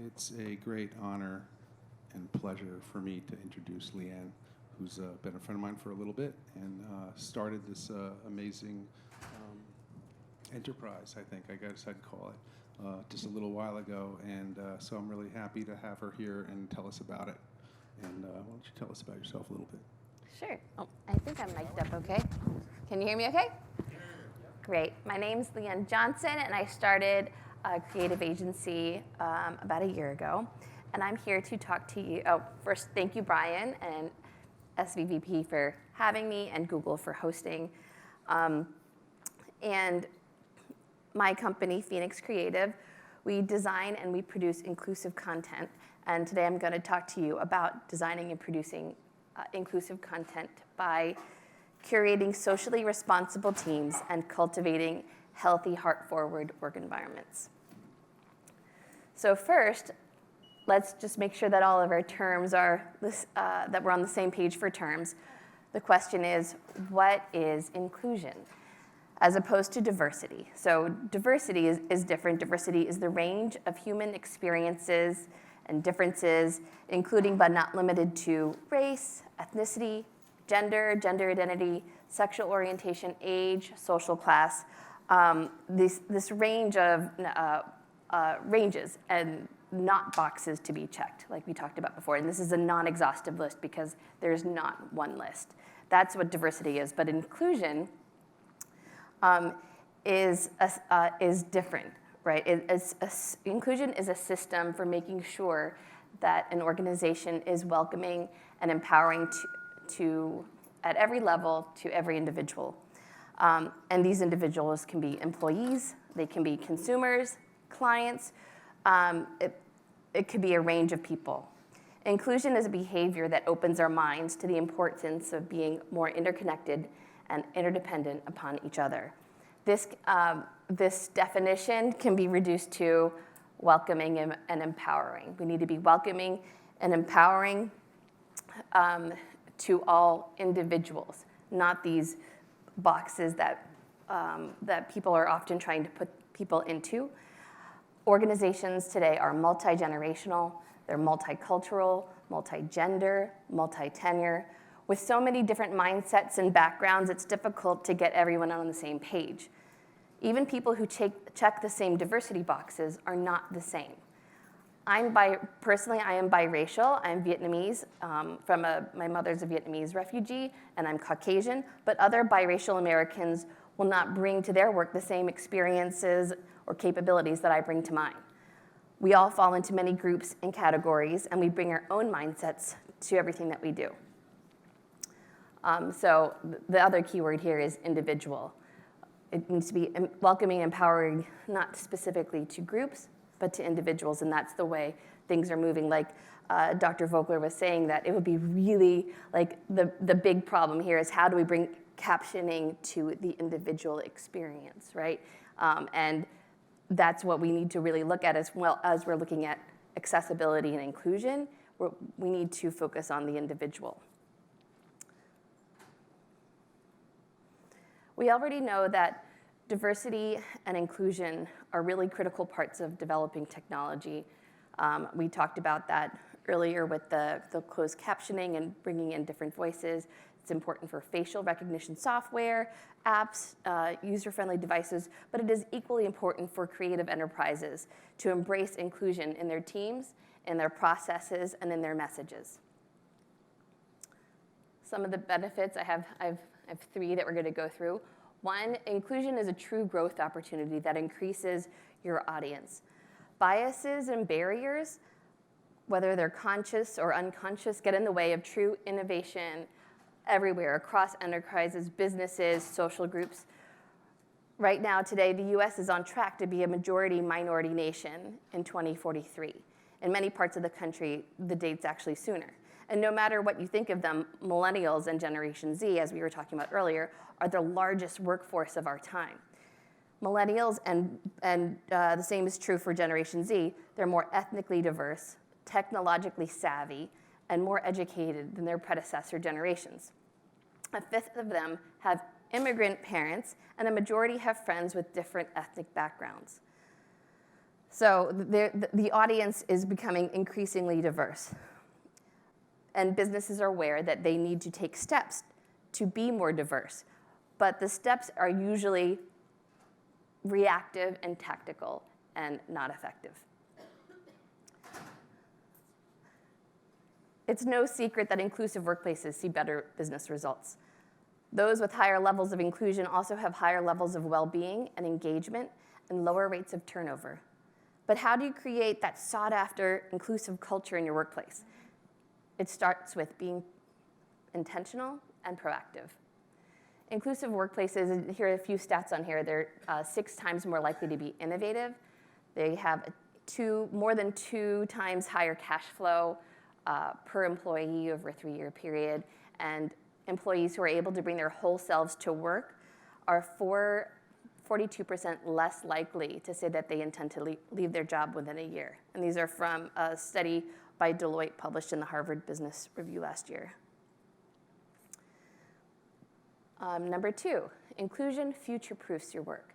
It's a great honor and pleasure for me to introduce Lien, who's been a friend of mine for a little bit and started this amazing enterprise, I think I guess I'd call it, just a little while ago. And so I'm really happy to have her here and tell us about it. And why don't you tell us about yourself a little bit? Sure. Oh, I think I'm mic'd up okay. Can you hear me okay? Great. My name's Lien Johnson, and I started a creative agency about a year ago. And I'm here to talk to you. Oh, first, thank you, Brian, and SVVP for having me, and Google for hosting. And my company, Phoenix Creative, we design and we produce inclusive content. And today I'm going to talk to you about designing and producing inclusive content by curating socially responsible teams and cultivating healthy, heart-forward work environments. So first, let's just make sure that all of our terms are, that we're on the same page for terms. The question is, what is inclusion as opposed to diversity? So diversity is different. Diversity is the range of human experiences and differences, including but not limited to race, ethnicity, gender identity, sexual orientation, age, social class. This range of ranges and not boxes to be checked, like we talked about before. And this is a non-exhaustive list because there's not one list. That's what diversity is. But inclusion is different, right? Inclusion is a system for making sure that an organization is welcoming and empowering to at every level to every individual. And these individuals can be employees, they can be consumers, clients, it could be a range of people. Inclusion is a behavior that opens our minds to the importance of being more interconnected and interdependent upon each other. This definition can be reduced to welcoming and empowering. We need to be welcoming and empowering to all individuals, not these boxes that people are often trying to put people into. Organizations today are multi-generational, they're multicultural, multi-gender, multi-tenure. With so many different mindsets and backgrounds, it's difficult to get everyone on the same page. Even people who check the same diversity boxes are not the same. Personally, I am biracial. I'm Vietnamese. My mother's a Vietnamese refugee, and I'm Caucasian. But other biracial Americans will not bring to their work the same experiences or capabilities that I bring to mine. We all fall into many groups and categories, and we bring our own mindsets to everything that we do. So the other key word here is individual. It needs to be welcoming, empowering, not specifically to groups, but to individuals, and that's the way things are moving. Like Dr. Vogler was saying, that it would be really, like the big problem here is how do we bring captioning to the individual experience, right? And that's what we need to really look at as well as we're looking at accessibility and inclusion. We need to focus on the individual. We already know that diversity and inclusion are really critical parts of developing technology. We talked about that earlier with the closed captioning and bringing in different voices. It's important for facial recognition software, apps, user-friendly devices, but it is equally important for creative enterprises to embrace inclusion in their teams, in their processes, and in their messages. Some of the benefits, I have three that we're going to go through. One, inclusion is a true growth opportunity that increases your audience. Biases and barriers, whether they're conscious or unconscious, get in the way of true innovation everywhere, across enterprises, businesses, social groups. Right now, today, the US is on track to be a majority minority nation in 2043. In many parts of the country, the date's actually sooner. And no matter what you think of them, millennials and Generation Z, as we were talking about earlier, are the largest workforce of our time. Millennials, and the same is true for Generation Z, they're more ethnically diverse, technologically savvy, and more educated than their predecessor generations. A fifth of them have immigrant parents, and a majority have friends with different ethnic backgrounds. So the audience is becoming increasingly diverse. And businesses are aware that they need to take steps to be more diverse. But the steps are usually reactive and tactical and not effective. It's no secret that inclusive workplaces see better business results. Those with higher levels of inclusion also have higher levels of well-being and engagement and lower rates of turnover. But how do you create that sought-after inclusive culture in your workplace? It starts with being intentional and proactive. Inclusive workplaces, and here are a few stats on here, they're 6 times more likely to be innovative. They have more than 2 times higher cash flow per employee over a 3-year period, and employees who are able to bring their whole selves to work are 42% less likely to say that they intend to leave their job within a year. And these are from a study by Deloitte published in the Harvard Business Review last year. Number 2, inclusion future-proofs your work.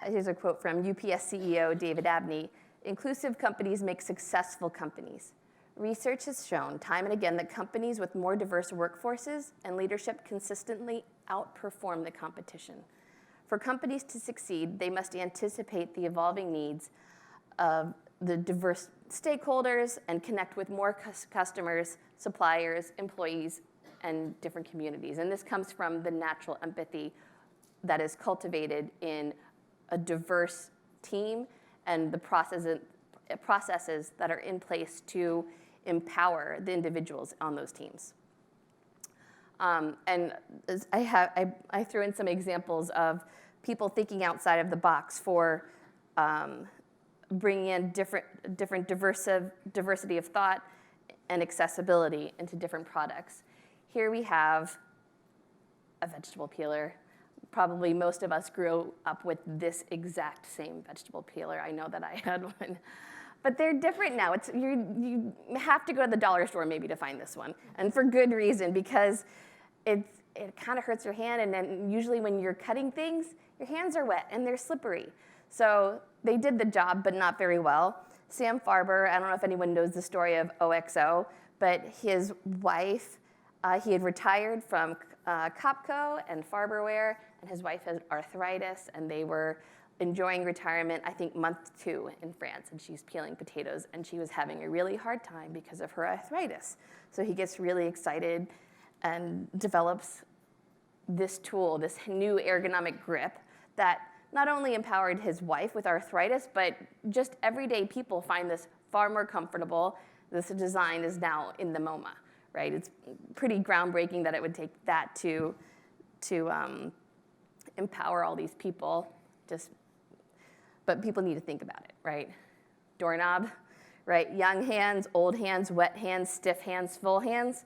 Here's a quote from UPS CEO David Abney. Inclusive companies make successful companies. Research has shown time and again that companies with more diverse workforces and leadership consistently outperform the competition. For companies to succeed, they must anticipate the evolving needs of the diverse stakeholders and connect with more customers, suppliers, employees, and different communities. And this comes from the natural empathy that is cultivated in a diverse team and the processes that are in place to empower the individuals on those teams. And I threw in some examples of people thinking outside of the box for bringing in different diversity of thought and accessibility into different products. Here we have a vegetable peeler. Probably most of us grew up with this exact same vegetable peeler. I know that I had one. But they're different now. You have to go to the dollar store maybe to find this one, and for good reason, because it kind of hurts your hand, and then usually when you're cutting things, your hands are wet and they're slippery. So they did the job, but not very well. Sam Farber, I don't know if anyone knows the story of OXO, but his wife, he had retired from Copco and Farberware, and his wife had arthritis, and they were enjoying retirement, I think, month 2 in France, and she's peeling potatoes, and she was having a really hard time because of her arthritis. So he gets really excited and develops this tool, this new ergonomic grip that not only empowered his wife with arthritis, but just everyday people find this far more comfortable. This design is now in the MoMA, right? It's pretty groundbreaking that it would take that to empower all these people. But people need to think about it, right? Doorknob, right? Young hands, old hands, wet hands, stiff hands, full hands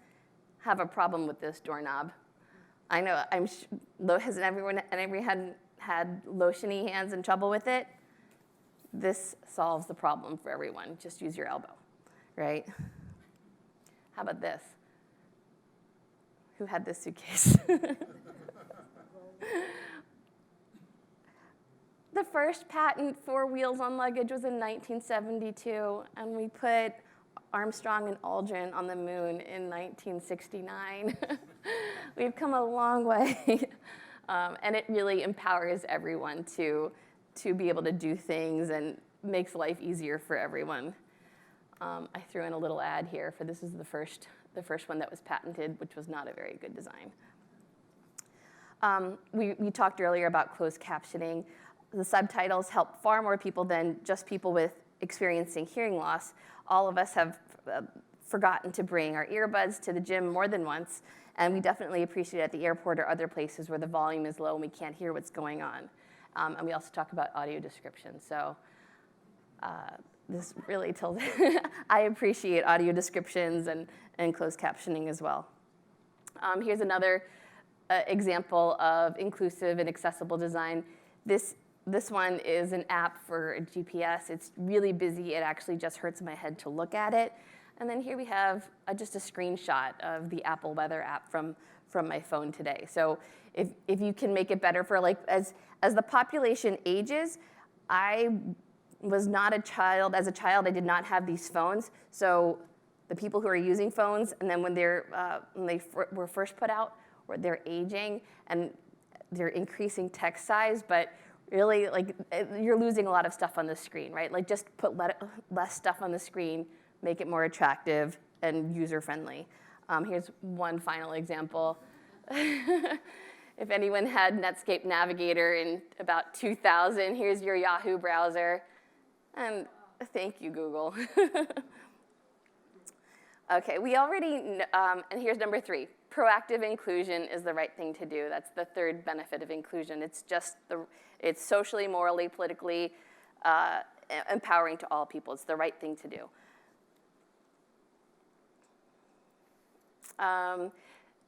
have a problem with this doorknob. I know, has everyone had lotiony hands and trouble with it? This solves the problem for everyone. Just use your elbow, right? How about this? Who had this suitcase? The first patent for wheels on luggage was in 1972, and we put Armstrong and Aldrin on the moon in 1969. We've come a long way, and it really empowers everyone to be able to do things and makes life easier for everyone. I threw in a little ad here for this is the first one that was patented, which was not a very good design. We talked earlier about closed captioning. The subtitles help far more people than just people with experiencing hearing loss. All of us have forgotten to bring our earbuds to the gym more than once, and we definitely appreciate it at the airport or other places where the volume is low and we can't hear what's going on. And we also talk about audio description. So this really tells I appreciate audio descriptions and closed captioning as well. Here's another example of inclusive and accessible design. This one is an app for a GPS. It's really busy. It actually just hurts my head to look at it. And then here we have just a screenshot of the Apple Weather app from my phone today. So if you can make it better for as the population ages, I was not a child. As a child, I did not have these phones. So the people who are using phones, and then when they were first put out, or they're aging and they're increasing text size, but really, like, you're losing a lot of stuff on the screen, right? Like, just put less stuff on the screen, make it more attractive and user-friendly. Here's one final example. If anyone had Netscape Navigator in about 2000, here's your Yahoo browser. And thank you, Google. Okay, we already, and here's number 3. Proactive inclusion is the right thing to do. That's the third benefit of inclusion. It's socially, morally, politically empowering to all people. It's the right thing to do.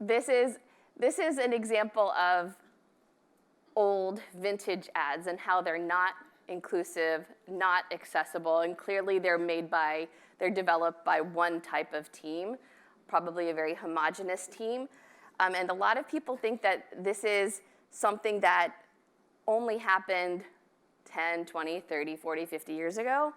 This is an example of old vintage ads and how they're not inclusive, not accessible, and clearly they're developed by one type of team, probably a very homogenous team. And a lot of people think that this is something that only happened 10, 20, 30, 40, 50 years ago.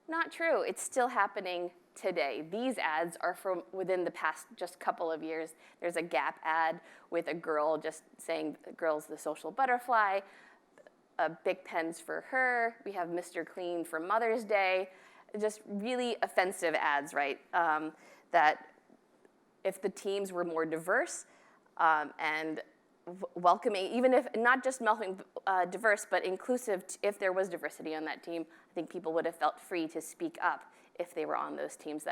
Not true. It's still happening today. These ads are from within the past just couple of years. There's a Gap ad with a girl just saying, "Girl's the social butterfly," big pens for her. We have Mr. Clean for Mother's Day. Just really offensive ads, right? That if the teams were more diverse and welcoming, even if not just diverse, but inclusive, if there was diversity on that team, I think people would have felt free to speak up if they were on those teams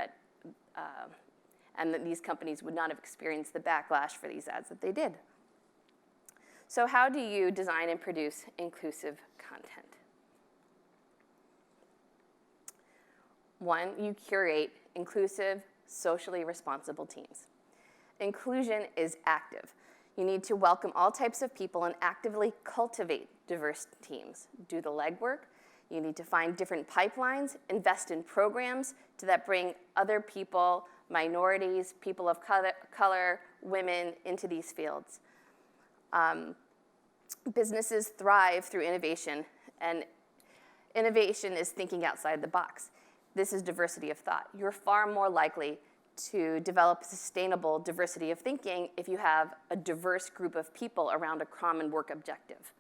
and that these companies would not have experienced the backlash for these ads that they did. So how do you design and produce inclusive content? 1, you curate inclusive, socially responsible teams. Inclusion is active. You need to welcome all types of people and actively cultivate diverse teams. Do the legwork. You need to find different pipelines, invest in programs that bring other people, minorities, people of color, women into these fields. Businesses thrive through innovation, and innovation is thinking outside the box. This is diversity of thought. You're far more likely to develop sustainable diversity of thinking if you have a diverse group of people around a common work objective.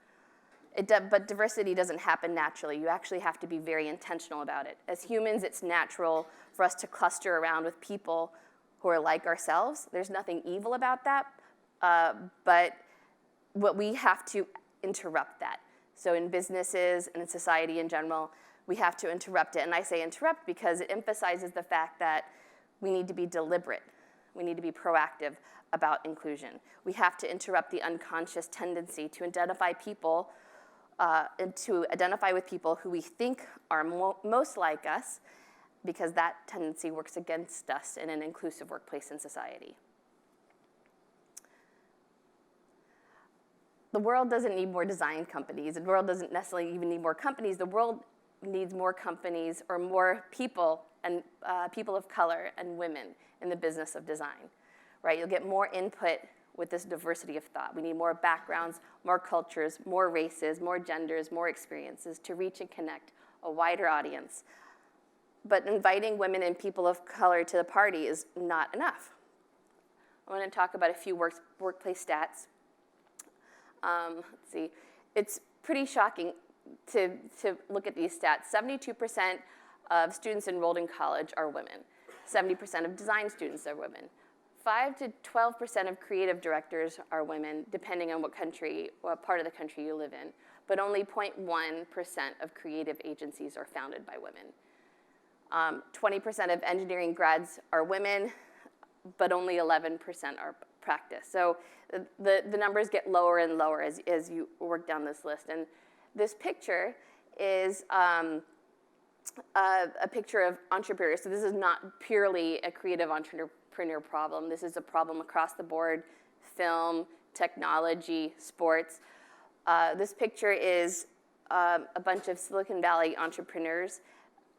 But diversity doesn't happen naturally. You actually have to be very intentional about it. As humans, it's natural for us to cluster around with people who are like ourselves. There's nothing evil about that, but we have to interrupt that. So in businesses and in society in general, we have to interrupt it. And I say interrupt because it emphasizes the fact that we need to be deliberate. We need to be proactive about inclusion. We have to interrupt the unconscious tendency to identify people and to identify with people who we think are most like us, because that tendency works against us in an inclusive workplace and society. The world doesn't need more design companies. The world doesn't necessarily even need more companies. The world needs more companies or more people and people of color and women in the business of design, right? You'll get more input with this diversity of thought. We need more backgrounds, more cultures, more races, more genders, more experiences to reach and connect a wider audience. But inviting women and people of color to the party is not enough. I want to talk about a few workplace stats. Let's see. It's pretty shocking to look at these stats. 72% of students enrolled in college are women. 70% of design students are women. 5 to 12% of creative directors are women, depending on what part of the country you live in. But only 0.1% of creative agencies are founded by women. 20% of engineering grads are women, but only 11% are practice. So the numbers get lower and lower as you work down this list. And this picture is a picture of entrepreneurs. So this is not purely a creative entrepreneur problem. This is a problem across the board: film, technology, sports. This picture is a bunch of Silicon Valley entrepreneurs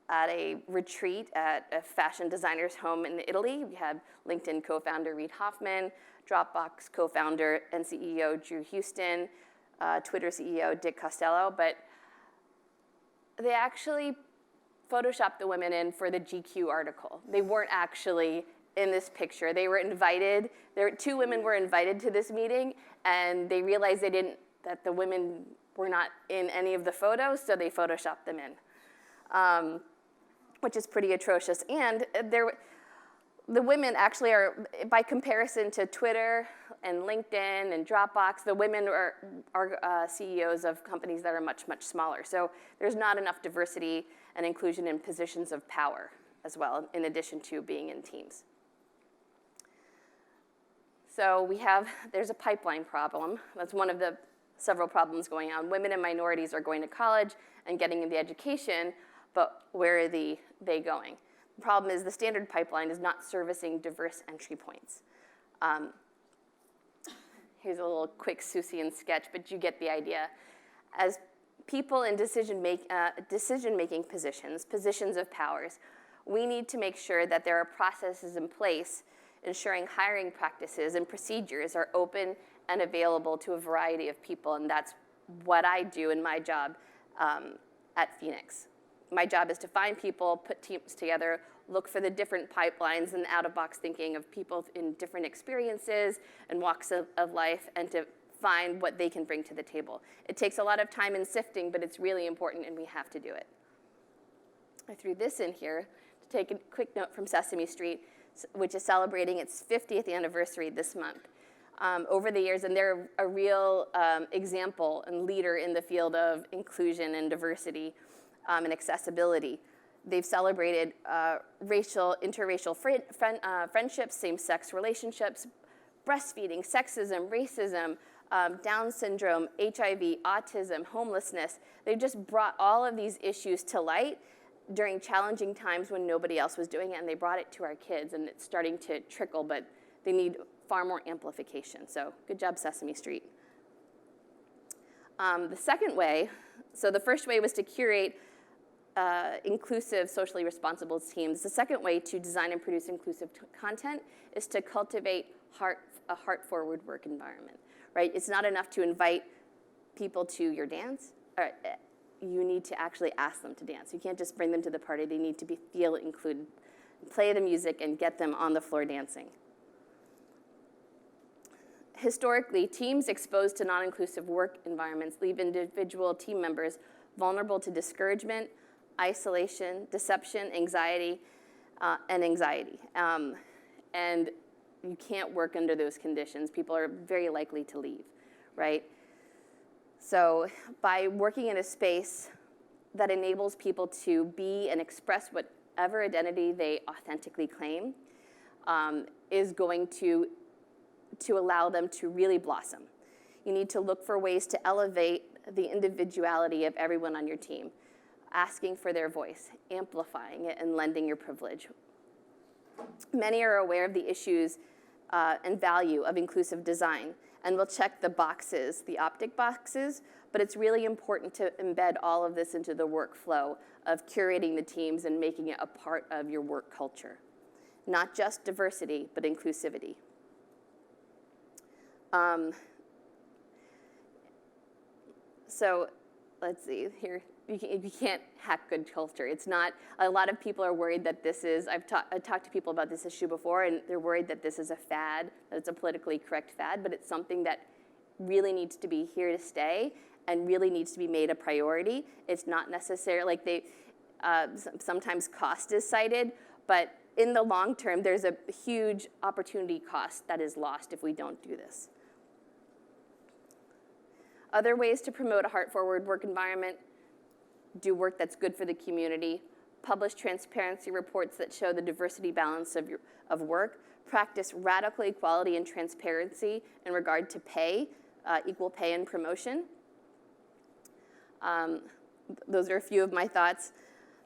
at a retreat at a fashion designer's home in Italy. We had LinkedIn co-founder Reid Hoffman, Dropbox co-founder and CEO Drew Houston, Twitter CEO Dick Costello. But They actually photoshopped the women in for the GQ article. They weren't actually in this picture. They were invited. Two women were invited to this meeting, and they realized that the women were not in any of the photos, so they photoshopped them in, which is pretty atrocious. And the women actually are, by comparison to Twitter and LinkedIn and Dropbox, the women are CEOs of companies that are much, much smaller. So there's not enough diversity and inclusion in positions of power as well, in addition to being in teams. So there's a pipeline problem. That's one of the several problems going on. Women and minorities are going to college and getting the education, but where are they going? The problem is the standard pipeline is not servicing diverse entry points. Here's a little quick Seussian sketch, but you get the idea. As people in decision-making positions of powers, we need to make sure that there are processes in place ensuring hiring practices and procedures are open and available to a variety of people, and that's what I do in my job at Phoenix. My job is to find people, put teams together, look for the different pipelines and out-of-box thinking of people in different experiences and walks of life, and to find what they can bring to the table. It takes a lot of time and sifting, but it's really important, and we have to do it. I threw this in here to take a quick note from Sesame Street, which is celebrating its 50th anniversary this month. Over the years, and they're a real example and leader in the field of inclusion and diversity and accessibility. They've celebrated interracial friendships, same-sex relationships, breastfeeding, sexism, racism, Down syndrome, HIV, autism, homelessness. They've just brought all of these issues to light during challenging times when nobody else was doing it, and they brought it to our kids, and it's starting to trickle, but they need far more amplification. So good job, Sesame Street. The second way, so the first way was to curate inclusive, socially responsible teams. The second way to design and produce inclusive content is to cultivate a heart-forward work environment, right? It's not enough to invite people to your dance. You need to actually ask them to dance. You can't just bring them to the party. They need to feel included. Play the music and get them on the floor dancing. Historically, teams exposed to non-inclusive work environments leave individual team members vulnerable to discouragement, isolation, deception, anxiety, and anxiety. And you can't work under those conditions. People are very likely to leave, right? So by working in a space that enables people to be and express whatever identity they authentically claim, is going to allow them to really blossom. You need to look for ways to elevate the individuality of everyone on your team, asking for their voice, amplifying it, and lending your privilege. Many are aware of the issues and value of inclusive design, and will check the boxes, the optic boxes, but it's really important to embed all of this into the workflow of curating the teams and making it a part of your work culture. Not just diversity, but inclusivity. So let's see here. You can't hack good culture. It's not, a lot of people are worried that this is, I've talked to people about this issue before, and they're worried that this is a fad, that it's a politically correct fad, but it's something that really needs to be here to stay and really needs to be made a priority. It's not necessarily, like sometimes cost is cited, but in the long term, there's a huge opportunity cost that is lost if we don't do this. Other ways to promote a heart-forward work environment: do work that's good for the community, publish transparency reports that show the diversity balance of work, practice radical equality and transparency in regard to pay, equal pay and promotion. Those are a few of my thoughts.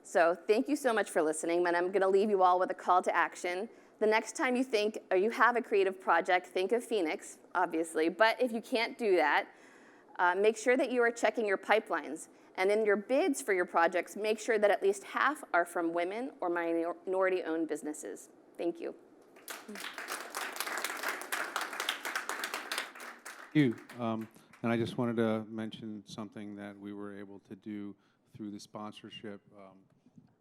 So thank you so much for listening, and I'm going to leave you all with a call to action. The next time you think, or you have a creative project, think of Phoenix, obviously, but if you can't do that, make sure that you are checking your pipelines. And in your bids for your projects, make sure that at least half are from women or minority-owned businesses. Thank you. Thank you. And I just wanted to mention something that we were able to do through the sponsorship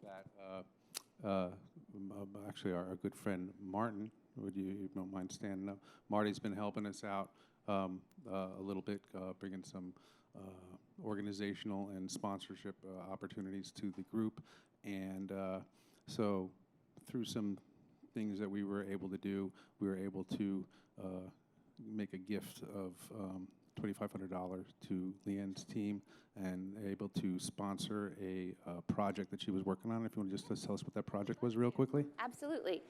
that actually our good friend Martin, would you don't mind standing up? Marty's been helping us out a little bit, bringing some organizational and sponsorship opportunities to the group. And so through some things that we were able to do, we were able to make a gift of $2,500 to Lien's team and able to sponsor a project that she was working on. If you want to just tell us what that project was real quickly. Absolutely.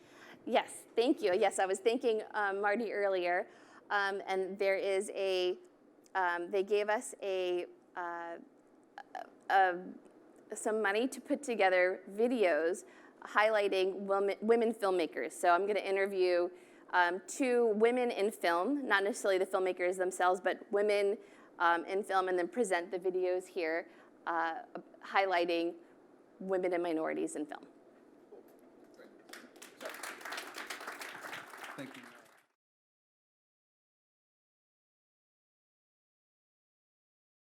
Yes, thank you. Yes, I was thanking Marty earlier, and there is a, they gave us some money to put together videos highlighting women filmmakers. So I'm going to interview 2 women in film, not necessarily the filmmakers themselves, but women in film, and then present the videos here highlighting women and minorities in film.